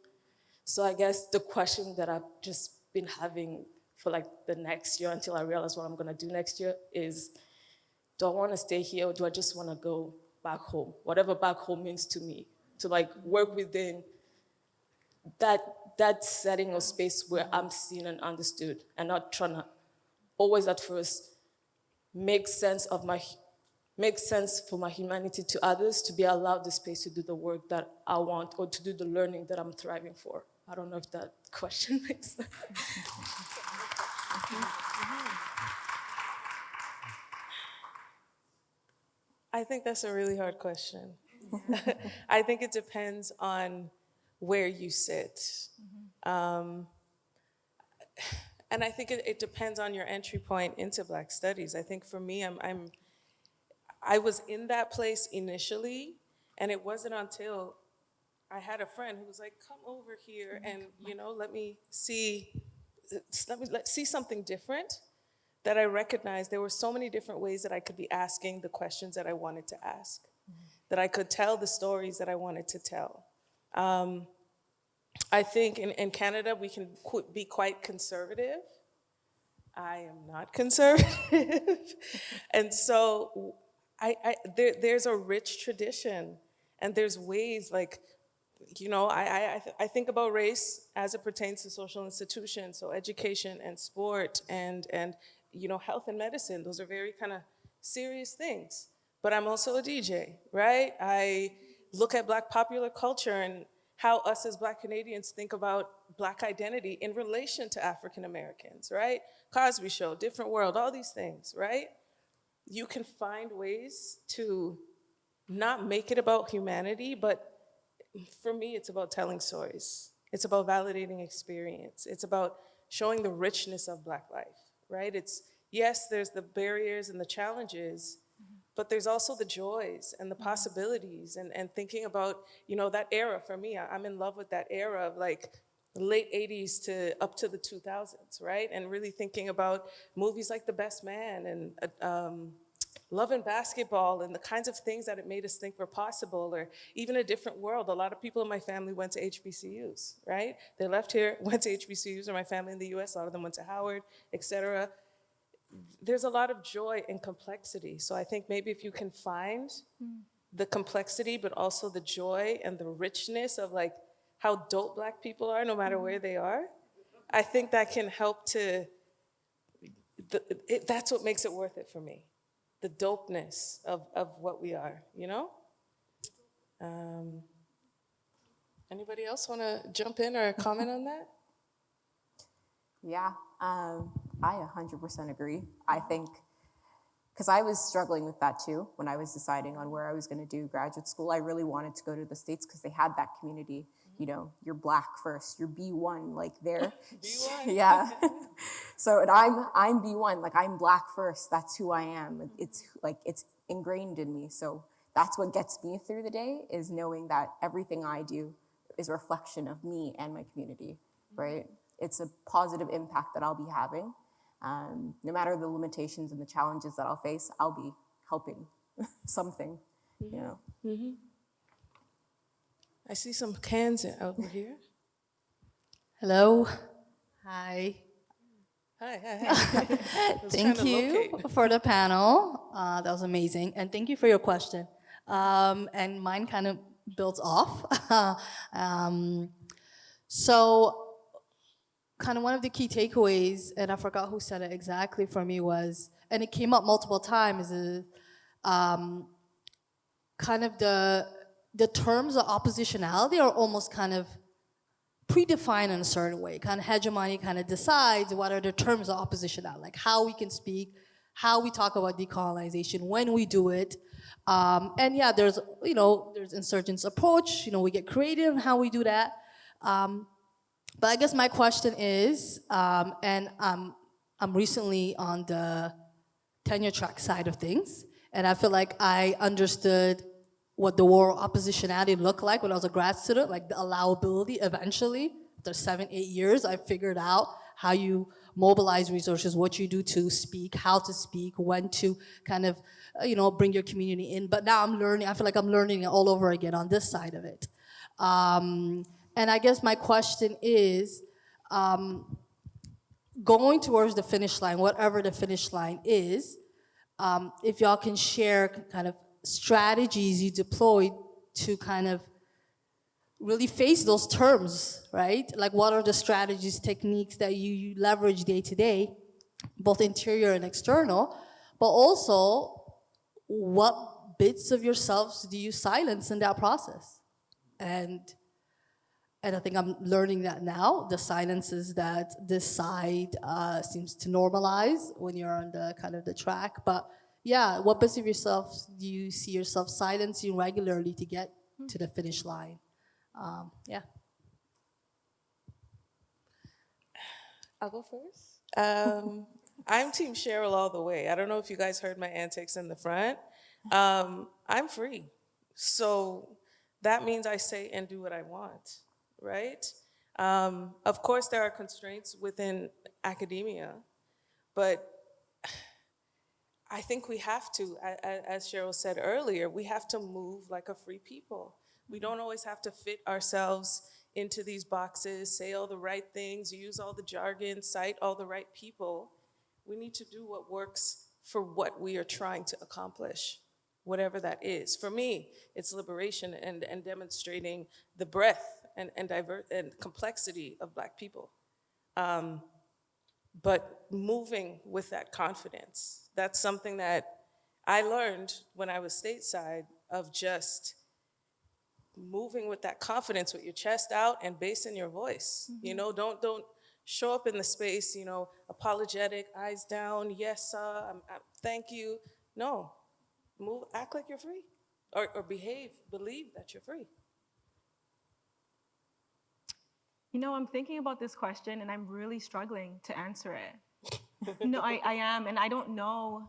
So I guess the question that I've just been having for the next year until I realize what I'm going to do next year is, do I want to stay here or do I just want to go back home? Whatever back home means to me, to work within that setting or space where I'm seen and understood, and not trying to always at first make sense for my humanity to others, to be allowed the space to do the work that I want or to do the learning that I'm thriving for. I don't know if that question makes sense. I think that's a really hard question. I think it depends on where you sit. And I think it depends on your entry point into Black studies. I think for me, I was in that place initially, and it wasn't until I had a friend who was like, "Come over here, and let me see, let's see something different." That I recognized there were so many different ways that I could be asking the questions that I wanted to ask, that I could tell the stories that I wanted to tell. I think in Canada we can be quite conservative. I am not conservative, and so there's a rich tradition, and there's ways like. I think about race as it pertains to social institutions, so education and sport and health and medicine. Those are very kind of serious things. But I'm also a DJ, right? I look at Black popular culture and how us as Black Canadians think about Black identity in relation to African Americans, right? Cosby Show, Different World, all these things, right? You can find ways to not make it about humanity, but for me, it's about telling stories. It's about validating experience. It's about showing the richness of Black life, right? Yes, there's the barriers and the challenges, but there's also the joys and the possibilities and thinking about, that era for me. I'm in love with that era of like late 80s to up to the 2000s, right? And really thinking about movies like The Best Man and Love and Basketball and the kinds of things that it made us think were possible, or even A Different World. A lot of people in my family went to HBCUs, right? They left here, went to HBCUs, or my family in the US, a lot of them went to Howard, et cetera. There's a lot of joy in complexity. So I think maybe if you can find the complexity, but also the joy and the richness of like how dope Black people are, no matter where they are, I think that can help to, that's what makes it worth it for me. The dopeness of what we are, Anybody else want to jump in or comment on that? Yeah, I 100% agree. I think, because I was struggling with that too when I was deciding on where I was going to do graduate school. I really wanted to go to the States because they had that community. You're Black first, you're B1, like there. B1. Yeah. So, and I'm B1, like I'm Black first. That's who I am. It's like it's ingrained in me. So that's what gets me through the day, is knowing that everything I do is a reflection of me and my community, right? It's a positive impact that I'll be having. No matter the limitations and the challenges that I'll face, I'll be helping something, Mm-hmm. I see some cans over here. Hello. Hi. Hi. Thank you for the panel. That was amazing. And thank you for your question. And mine kind of builds off. So kind of one of the key takeaways, and I forgot who said it exactly for me, was, and it came up multiple times, is kind of the terms of oppositionality are almost kind of predefined in a certain way. Kind of hegemony kind of decides what are the terms of oppositionality, like how we can speak, how we talk about decolonization, when we do it. And yeah, there's insurgents approach, we get creative in how we do that. But I guess my question is, and I'm recently on the tenure track side of things, and I feel like I understood what the war oppositionality looked like when I was a grad student, like the allowability eventually. After 7-8 years, I figured out how you mobilize resources, what you do to speak, how to speak, when to kind of, bring your community in. But now I feel like I'm learning it all over again on this side of it. And I guess my question is, going towards the finish line, whatever the finish line is, if y'all can share kind of strategies you deployed to kind of really face those terms, right? Like what are the strategies, techniques that you leverage day to day, both interior and external, but also what bits of yourselves do you silence in that process? And I think I'm learning that now, the silences that this side seems to normalize when you're on the kind of the track. But yeah, what bits of yourself do you see yourself silencing regularly to get to the finish line? Yeah. I'll go first. I'm Team Cheryl all the way. I don't know if you guys heard my antics in the front. I'm free. So that means I say and do what I want, right? Of course, there are constraints within academia, but I think we have to, as Cheryl said earlier, we have to move like a free people. We don't always have to fit ourselves into these boxes, say all the right things, use all the jargon, cite all the right people. We need to do what works for what we are trying to accomplish, whatever that is. For me, it's liberation and demonstrating the breadth and complexity of Black people. But moving with that confidence, that's something that I learned when I was stateside, of just moving with that confidence with your chest out and bass in your voice. You know, don't show up in the space, you know, apologetic, eyes down, yes, sir, thank you. No, move, act like you're free, or behave, believe that you're free. You know, I'm thinking about this question and I'm really struggling to answer it. No, I am, and I don't know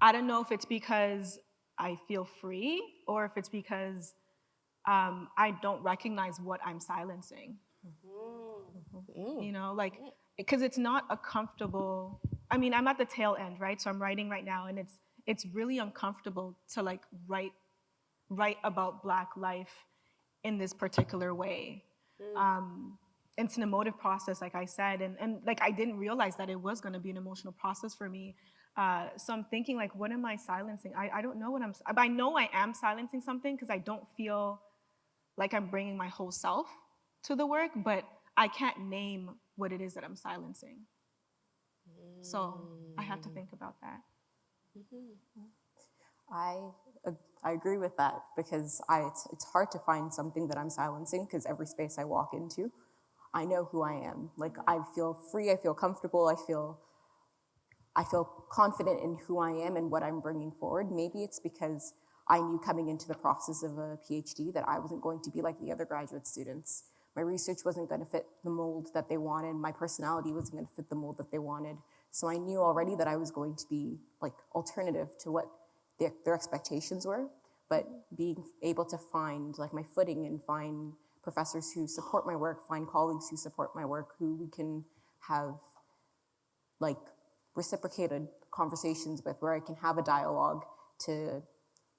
if it's because I feel free or if it's because I don't recognize what I'm silencing. You know, like, because it's not a comfortable, I mean, I'm at the tail end, right? So I'm writing right now, and it's really uncomfortable to like write about Black life in this particular way. It's an emotive process, like I said, and like I didn't realize that it was going to be an emotional process for me. So I'm thinking, like, what am I silencing? I don't know what I know I am silencing something because I don't feel like I'm bringing my whole self to the work, but I can't name what it is that I'm silencing. So I have to think about that. I agree with that, because it's hard to find something that I'm silencing, because every space I walk into, I know who I am. Like, I feel free, I feel comfortable, I feel confident in who I am and what I'm bringing forward. Maybe it's because I knew coming into the process of a PhD that I wasn't going to be like the other graduate students. My research wasn't going to fit the mold that they wanted. My personality wasn't going to fit the mold that they wanted. So I knew already that I was going to be like alternative to what their expectations were, but being able to find like my footing and find professors who support my work, find colleagues who support my work, who we can have like reciprocated conversations with, where I can have a dialogue to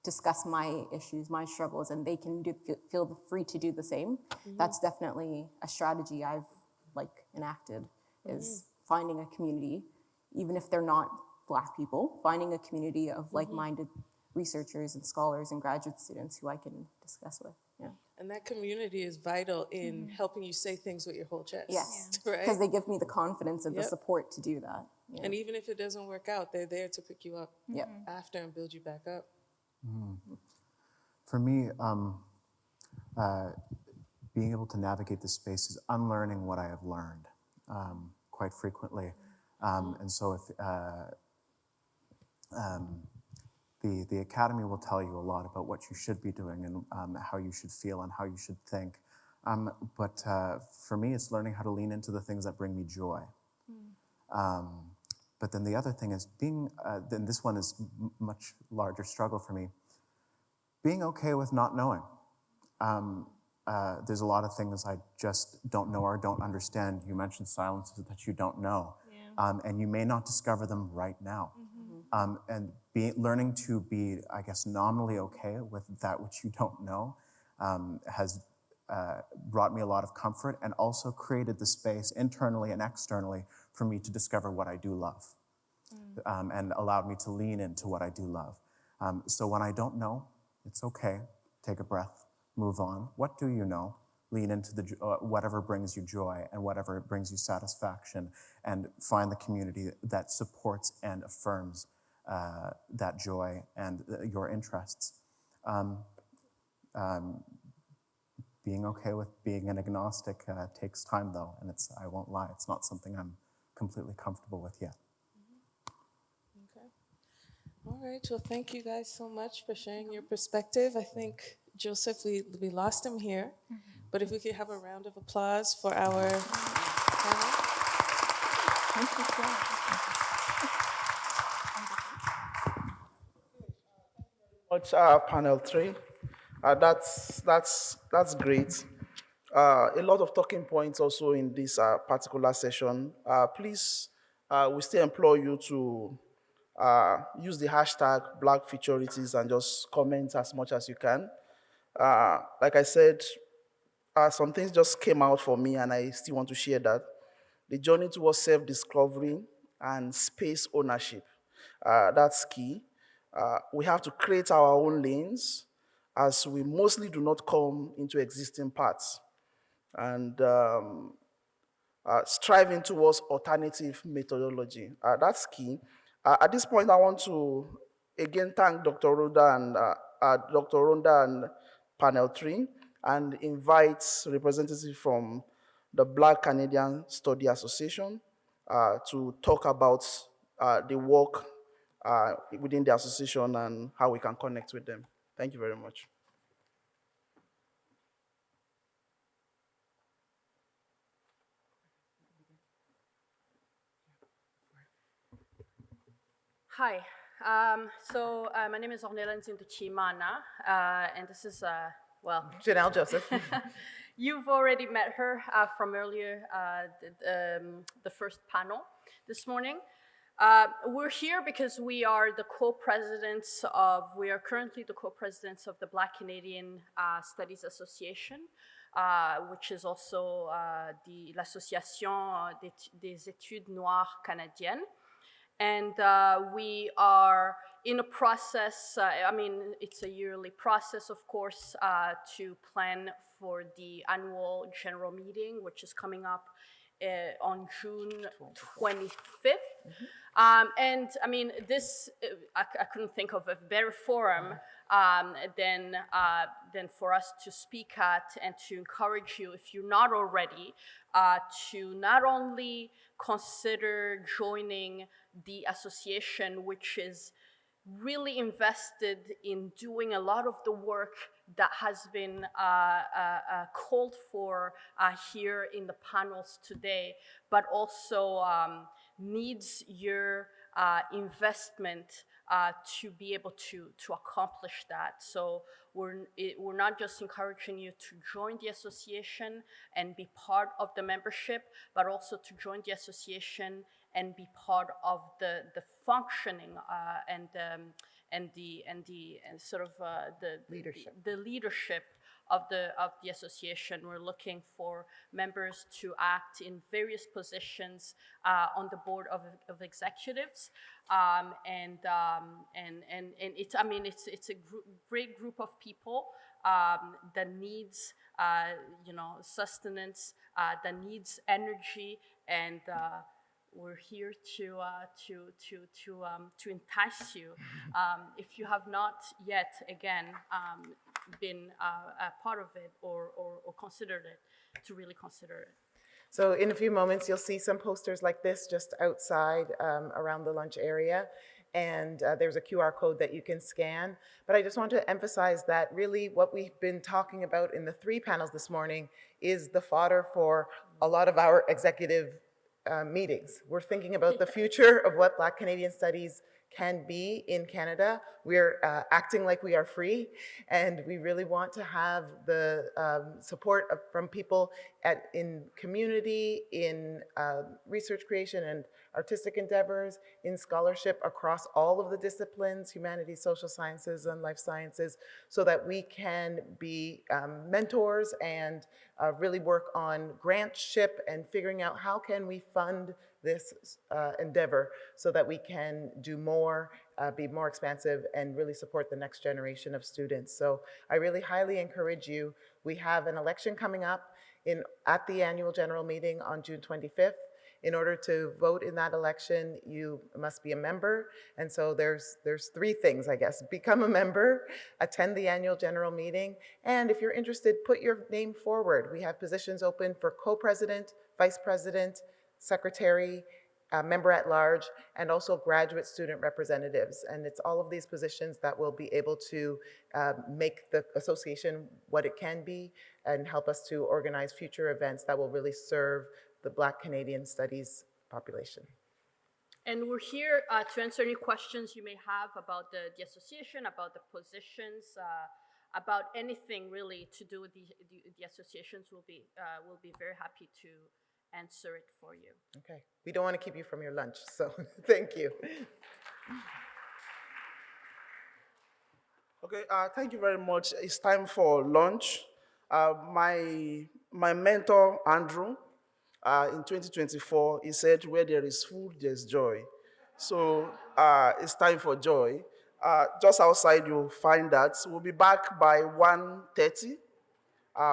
discuss my issues, my struggles, and they can feel free to do the same. That's definitely a strategy I've like enacted, is finding a community, even if they're not Black people, finding a community of like-minded researchers and scholars and graduate students who I can discuss with. Yeah. And that community is vital in helping you say things with your whole chest. Yes, right? because they give me the confidence and the support to do that. Yeah. And even if it doesn't work out, they're there to pick you up after and build you back up. For me, being able to navigate this space is unlearning what I have learned quite frequently. And so if the academy will tell you a lot about what you should be doing and how you should feel and how you should think. But for me, it's learning how to lean into the things that bring me joy. But then the other thing is then this one is much larger struggle for me, being okay with not knowing. There's a lot of things I just don't know or don't understand. You mentioned silences that you don't know. And you may not discover them right now. And learning to be, I guess, nominally okay with that which you don't know has brought me a lot of comfort, and also created the space internally and externally for me to discover what I do love, and allowed me to lean into what I do love. So when I don't know, it's okay. Take a breath, move on. What do you know? Lean into whatever brings you joy and whatever brings you satisfaction, and find the community that supports and affirms that joy and your interests. Being okay with being an agnostic takes time, though, and I won't lie, it's not something I'm completely comfortable with yet. Okay. All right, well, thank you guys so much for sharing your perspective. I think, Joseph, we lost him here, but if we could have a round of applause for our panel. Much panel three. That's great. A lot of talking points also in this particular session. Please, we still implore you to use the hashtag Black Futurities and just comment as much as you can. Like I said, some things just came out for me, and I still want to share that. The journey towards self-discovery and space ownership, that's key. We have to create our own lanes, as we mostly do not come into existing paths. And striving towards alternative methodology. That's key. At this point, I want to again thank Dr. Rhonda and panel three, and invite representatives from the Black Canadian Study Association to talk about the work within the association and how we can connect with them. Thank you very much. Hi. My name is Ornella Nzinduchimana, and this is, well, Janelle Joseph. You've already met her from earlier, the first panel this morning. We're here because we are currently the co-presidents of the Black Canadian Studies Association, which is also l'Association des Études Noires Canadiennes. And we are in a process, it's a yearly process, of course, to plan for the annual general meeting, which is coming up on June 25th. This, I couldn't think of a better forum than for us to speak at and to encourage you, if you're not already, to not only consider joining the association, which is really invested in doing a lot of the work that has been called for here in the panels today, but also needs your investment to be able to accomplish that. So we're not just encouraging you to join the association and be part of the membership, but also to join the association and be part of the functioning and the leadership of the association. We're looking for members to act in various positions on the board of executives, and it's a great group of people that needs sustenance, that needs energy, and we're here to entice you. If you have not yet, again, been a part of it or considered it, to really consider it. So in a few moments, you'll see some posters like this just outside around the lunch area. And there's a QR code that you can scan. But I just want to emphasize that really what we've been talking about in the three panels this morning is the fodder for a lot of our executive meetings. We're thinking about the future of what Black Canadian Studies can be in Canada. We're acting like we are free, and we really want to have the support from people in community, in research creation and artistic endeavors, in scholarship across all of the disciplines, humanities, social sciences, and life sciences, so that we can be mentors and really work on grantship and figuring out how can we fund this endeavor so that we can do more, be more expansive, and really support the next generation of students. So I really highly encourage you. We have an election coming up at the annual general meeting on June 25th. In order to vote in that election, you must be a member. And so there's three things, I guess. Become a member, attend the annual general meeting, and if you're interested, put your name forward. We have positions open for co-president, vice president, secretary, member at large, and also graduate student representatives. And it's all of these positions that will be able to make the association what it can be and help us to organize future events that will really serve the Black Canadian Studies population. And we're here to answer any questions you may have about the association, about the positions, about anything really to do with the associations. We'll be very happy to answer it for you. Okay, we don't want to keep you from your lunch, so thank you. Okay, thank you very much. It's time for lunch. My mentor, Andrew, in 2024, he said, where there is food, there's joy. So it's time for joy. Just outside, you'll find that. We'll be back by 1:30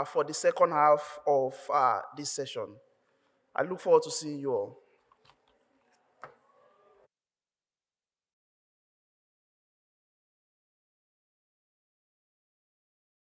for the second half of this session. I look forward to seeing you all.